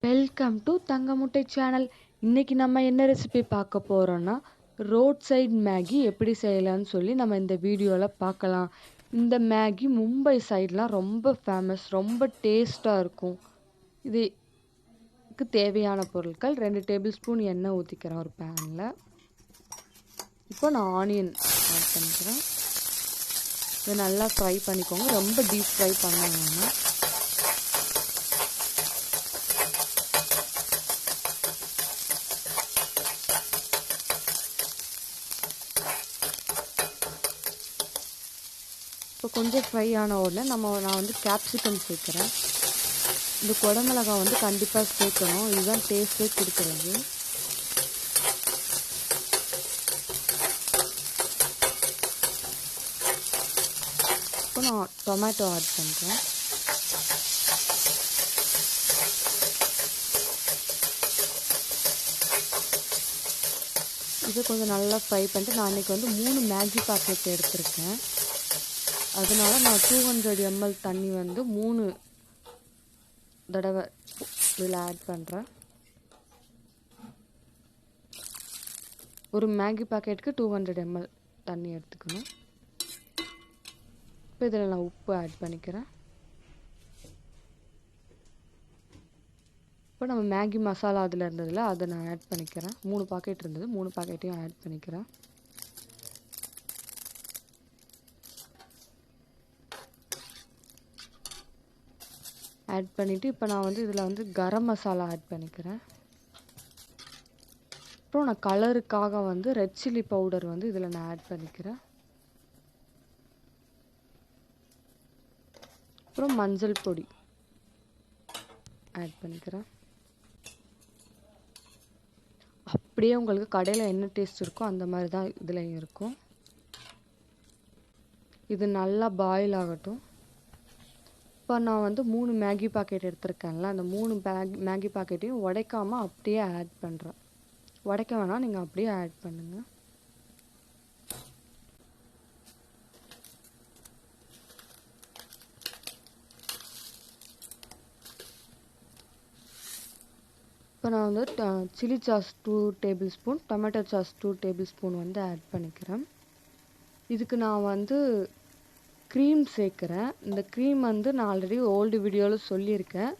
Welcome to தங்கமுட்டை channel. இன்னைக்கு நம்ம என்ன ரெசிபி பார்க்க போறோம்னா, ரோட் சைடு மேகி எப்படி செய்யலாம்னு சொல்லி நம்ம இந்த வீடியோவில் பார்க்கலாம். இந்த மேகி மும்பை சைட்லாம் ரொம்ப ஃபேமஸ், ரொம்ப டேஸ்ட்டாக இருக்கும். இதுக்கு தேவையான பொருட்கள் 2 டேபிள் ஸ்பூன் எண்ணெய் ஊற்றிக்கிறேன் ஒரு பேனில். இப்போ நான் ஆனியன் ஆட் பண்ணிக்கிறேன். இதை நல்லா ஃப்ரை பண்ணிக்கோங்க, ரொம்ப டீப் ஃப்ரை பண்ண வேணாம். இப்போ கொஞ்சம் ஃப்ரை ஆன உடனே நான் வந்து கேப்சிகம் சேர்க்குறேன். இந்த குடமிளகாய் வந்து கண்டிப்பாக சேர்க்கணும், இதுதான் டேஸ்ட்டே கொடுக்குறது. இப்போ நான் டொமேட்டோ ஆட் பண்ணுறேன். இதை கொஞ்சம் நல்லா ஃப்ரை பண்ணிட்டு, நான் இன்றைக்கி வந்து 3 மேகி பாக்கெட் எடுத்திருக்கேன். அதனால நான் 200 ml தண்ணி வந்து 3 தடவை இதில் ஆட் பண்ணுறேன். ஒரு மேகி பாக்கெட்டுக்கு 200 ml தண்ணி எடுத்துக்கணும். இப்போ இதில் நான் உப்பு ஆட் பண்ணிக்கிறேன். இப்போ நம்ம மேகி மசாலா அதில் இருந்ததில் அதை நான் ஆட் பண்ணிக்கிறேன். 3 பாக்கெட் இருந்தது, 3 பாக்கெட்டையும் ஆட் பண்ணிக்கிறேன். ஆட் பண்ணிவிட்டு இப்போ நான் வந்து இதில் வந்து கரம் மசாலா ஆட் பண்ணிக்கிறேன். அப்புறம் நான் கலருக்காக வந்து ரெட் சில்லி பவுடர் வந்து இதில் நான் ஆட் பண்ணிக்கிறேன். அப்புறம் மஞ்சள் பொடி ஆட் பண்ணிக்கிறேன். அப்படியே உங்களுக்கு கடையில் என்ன டேஸ்ட் இருக்கோ அந்த மாதிரி தான் இதுலையும் இருக்கும். இது நல்லா பாயில் ஆகட்டும். இப்போ நான் வந்து 3 மேகி பாக்கெட் எடுத்திருக்கேன்ல, அந்த 3 மேகி பாக்கெட்டையும் உடைக்காமல் அப்படியே ஆட் பண்ணுறேன். உடைக்க வேணாம், நீங்கள் அப்படியே ஆட் பண்ணுங்கள். இப்போ நான் வந்து chilli sauce 2 table spoon, tomato sauce 2 table spoon வந்து ஆட் பண்ணிக்கிறேன். இதுக்கு நான் வந்து க்ரீம் சேர்க்குறேன். இந்த க்ரீம் வந்து நான் ஆல்ரெடி ஓல்டு வீடியோவில் சொல்லியிருக்கேன்.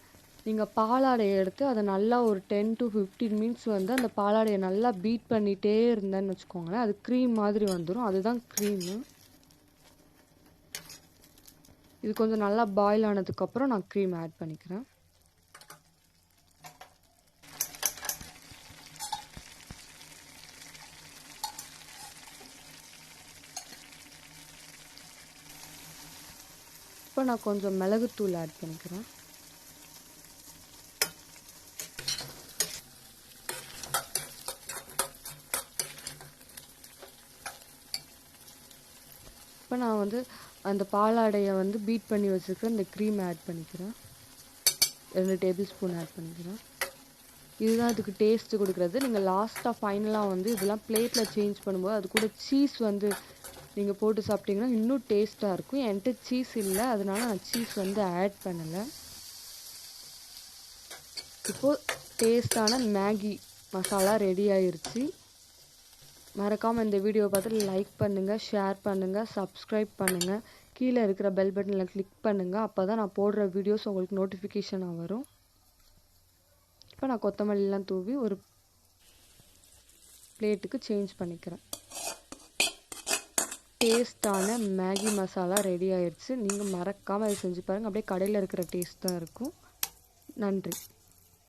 நீங்கள் பாலாடையை எடுத்து அதை நல்லா ஒரு 10 to 15 மினிட்ஸ் வந்து அந்த பாலாடையை நல்லா பீட் பண்ணிகிட்டே இருந்தேன்னு வச்சுக்கோங்களேன், அது க்ரீம் மாதிரி வந்துடும். அதுதான் க்ரீமு. இது கொஞ்சம் நல்லா பாயில் ஆனதுக்கப்புறம் நான் க்ரீம் ஆட் பண்ணிக்கிறேன். இப்போ நான் கொஞ்சம் மிளகுத்தூள் ஆட் பண்ணிக்கிறேன். இப்போ நான் வந்து அந்த பாலாடையை வந்து பீட் பண்ணி வச்சுருக்கிறேன், இந்த க்ரீம் ஆட் பண்ணிக்கிறேன். 2 டேபிள் ஸ்பூன் ஆட் பண்ணிக்கிறேன். இதுதான் இதுக்கு டேஸ்ட்டு கொடுக்குறது. நீங்கள் லாஸ்ட்டாக ஃபைனலாக வந்து இதெல்லாம் பிளேட்டில் சேஞ்ச் பண்ணும்போது அது கூட சீஸ் வந்து நீங்கள் போட்டு சாப்பிட்டிங்கன்னா இன்னும் டேஸ்ட்டாக இருக்கும். என்கிட்ட சீஸ் இல்லை, அதனால நான் சீஸ் வந்து ஆட் பண்ணலை. இப்போது டேஸ்டான மேகி மசாலா ரெடி ஆயிடுச்சு. மறக்காமல் இந்த வீடியோவை பார்த்து லைக் பண்ணுங்கள், ஷேர் பண்ணுங்கள், சப்ஸ்கிரைப் பண்ணுங்கள். கீழே இருக்கிற பெல் பட்டனில் கிளிக் பண்ணுங்கள். அப்போ தான் நான் போடுற வீடியோஸ் உங்களுக்கு நோட்டிஃபிகேஷனாக வரும். இப்போ நான் கொத்தமல்லிலாம் தூவி ஒரு பிளேட்டுக்கு சேஞ்ச் பண்ணிக்கிறேன். டேஸ்டான மேகி மசாலா ரெடி ஆயிடுச்சு. நீங்கள் மறக்காமல் அதை செஞ்சு பாருங்கள். அப்படியே கடையில் இருக்கிற டேஸ்ட் தான் இருக்கும். நன்றி.